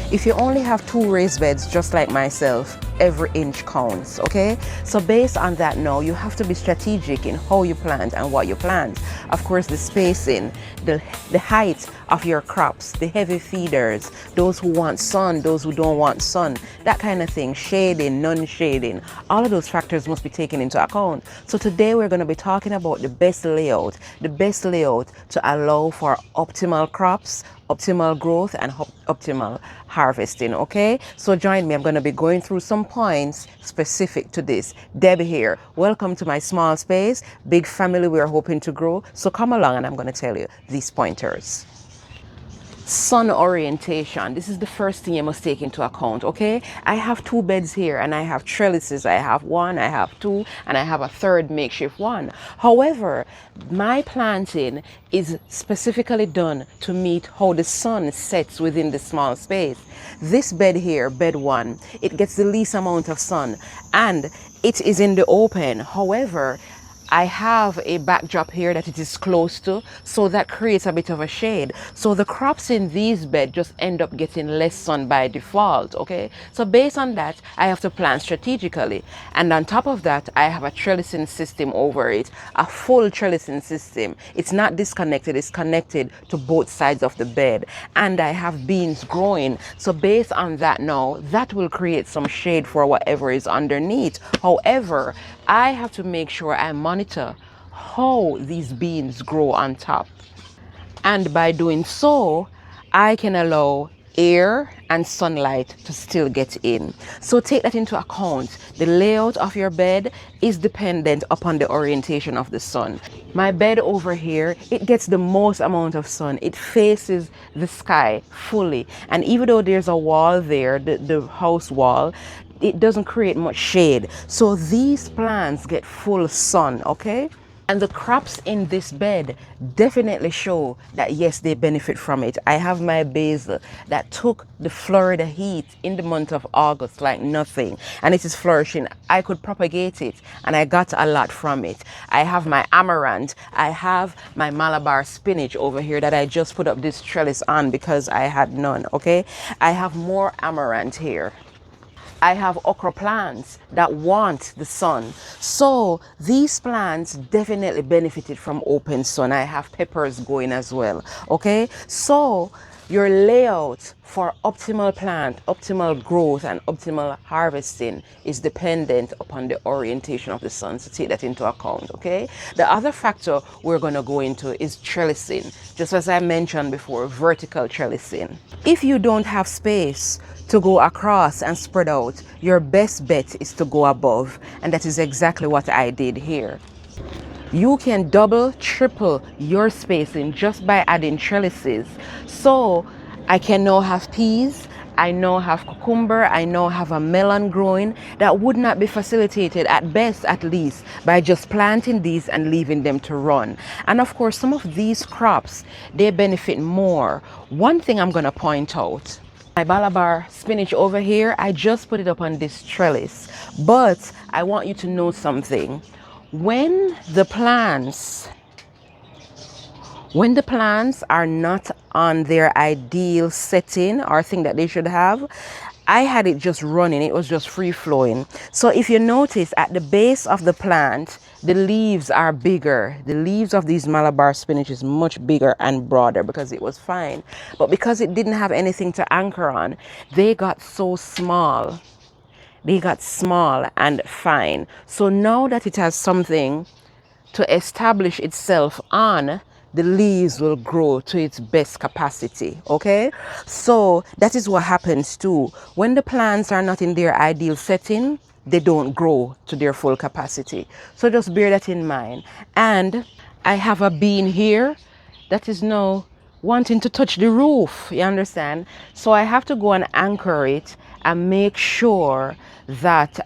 If you only have 2 raised beds, just like myself, every inch counts, okay? So based on that now, you have to be strategic in how you plant and what you plant. Of course, the spacing, the height of your crops, the heavy feeders, those who want sun, those who don't want sun, that kind of thing, shading, non-shading, all of those factors must be taken into account. So today we're going to be talking about the best layout to allow for optimal crops, optimal growth, and optimal harvesting, okay? So join me. I'm going to be going through some points specific to this. Deb here. Welcome to my small space, big family we're hoping to grow. So come along and I'm going to tell you these pointers. Sun orientation. This is the first thing you must take into account, okay? I have 2 beds here and I have trellises. I have 1, I have 2, and I have a 3rd makeshift one. However, my planting is specifically done to meet how the sun sets within the small space. This bed here, bed 1, it gets the least amount of sun and it is in the open. However, I have a backdrop here that it is close to, so that creates a bit of a shade. So the crops in these beds just end up getting less sun by default, okay? So based on that, I have to plant strategically. And on top of that, I have a trellising system over it, a full trellising system. It's not disconnected, it's connected to both sides of the bed. And I have beans growing. So based on that now, that will create some shade for whatever is underneath. However, I have to make sure I monitor how these beans grow on top. And by doing so, I can allow air and sunlight to still get in. So take that into account. The layout of your bed is dependent upon the orientation of the sun. My bed over here, it gets the most amount of sun. It faces the sky fully. And even though there's a wall there, the house wall, it doesn't create much shade. So these plants get full sun, okay? And the crops in this bed definitely show that yes, they benefit from it. I have my basil that took the Florida heat in the month of August like nothing, and it is flourishing. I could propagate it and I got a lot from it. I have my amaranth. I have my Malabar spinach over here that I just put up this trellis on because I had none, okay? I have more amaranth here. I have okra plants that want the sun. So these plants definitely benefited from open sun. I have peppers going as well, okay? So your layout for optimal plant, optimal growth, and optimal harvesting is dependent upon the orientation of the sun. So take that into account, okay? The other factor we're going to go into is trellising. Just as I mentioned before, vertical trellising. If you don't have space to go across and spread out, your best bet is to go above. And that is exactly what I did here. You can double, triple your spacing just by adding trellises. So I can now have peas, I now have cucumber, I now have a melon growing that would not be facilitated, at best at least, by just planting these and leaving them to run. And of course, some of these crops, they benefit more. One thing I'm going to point out, my Malabar spinach over here, I just put it up on this trellis. But I want you to know something. When the plants are not on their ideal setting or thing that they should have, I had it just running, it was just free flowing. So if you notice at the base of the plant, the leaves are bigger. The leaves of these Malabar spinach is much bigger and broader because it was fine. But because it didn't have anything to anchor on, they got so small. They got small and fine. So now that it has something to establish itself on, the leaves will grow to its best capacity, okay? So that is what happens too. When the plants are not in their ideal setting, they don't grow to their full capacity. So just bear that in mind. And I have a bean here that is now wanting to touch the roof, you understand? So I have to go and anchor it and make sure that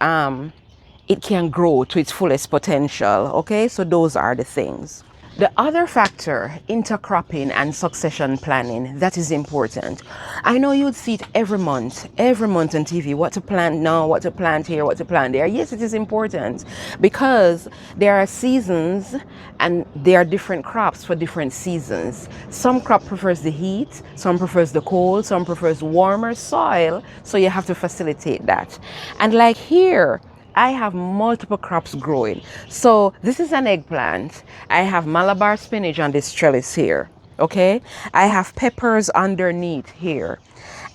it can grow to its fullest potential, okay? So those are the things. The other factor, intercropping and succession planning, that is important. I know you'd see it every month on TV, what to plant now, what to plant here, what to plant there. Yes, it is important because there are seasons and there are different crops for different seasons. Some crop prefers the heat, some prefers the cold, some prefers warmer soil, so you have to facilitate that. And like here, I have multiple crops growing. So this is an eggplant. I have Malabar spinach on this trellis here. Okay. I have peppers underneath here.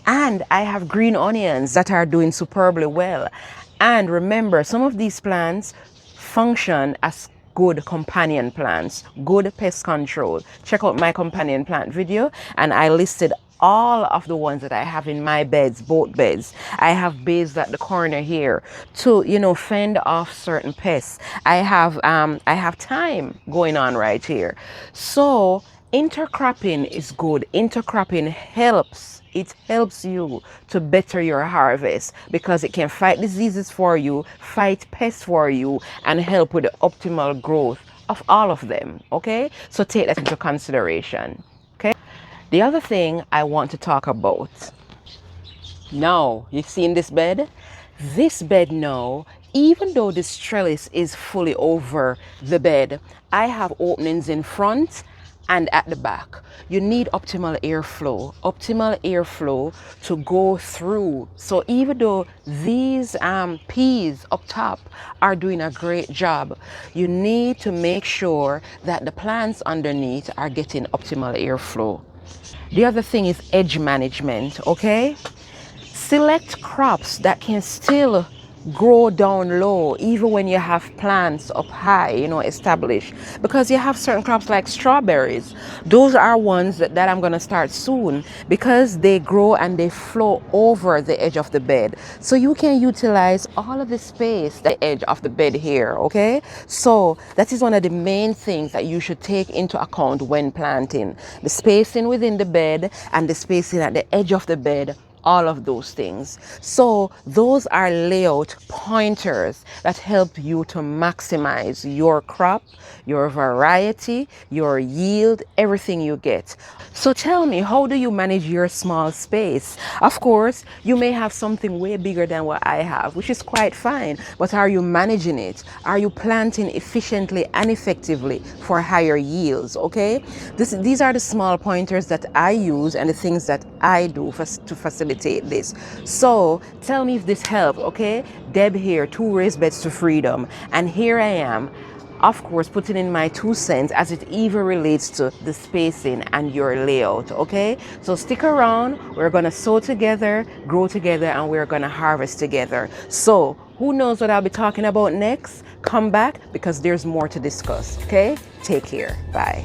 And I have green onions that are doing superbly well. And remember, some of these plants function as good companion plants, good pest control. Check out my companion plant video, and I listed all of the ones that I have in my beds, both beds. I have bays at the corner here to, fend off certain pests. I have thyme going on right here. So intercropping is good. Intercropping helps. It helps you to better your harvest because it can fight diseases for you, fight pests for you, and help with the optimal growth of all of them. Okay? So take that into consideration. Okay? The other thing I want to talk about. Now, you've seen this bed? This bed now, even though this trellis is fully over the bed, I have openings in front and at the back. You need optimal airflow to go through. So even though these peas up top are doing a great job, you need to make sure that the plants underneath are getting optimal airflow. The other thing is edge management, okay? Select crops that can still grow down low even when you have plants up high, established, because you have certain crops like strawberries. Those are ones that I'm going to start soon because they grow and they flow over the edge of the bed, so you can utilize all of the space at the edge of the bed here. Okay, so that is one of the main things that you should take into account when planting: the spacing within the bed and the spacing at the edge of the bed, all of those things. So those are layout pointers that help you to maximize your crop, your variety, your yield, everything you get. So tell me, how do you manage your small space? Of course, you may have something way bigger than what I have, which is quite fine, but are you managing it? Are you planting efficiently and effectively for higher yields? Okay, these are the small pointers that I use and the things that I do to facilitate this. So tell me if this helped. Okay, Deb here, 2 raised beds to freedom, and here I am, of course, putting in my 2 cents as it even relates to the spacing and your layout. Okay, so stick around. We're gonna sow together, grow together, and we're gonna harvest together. So who knows what I'll be talking about next? Come back because there's more to discuss. Okay, take care. Bye.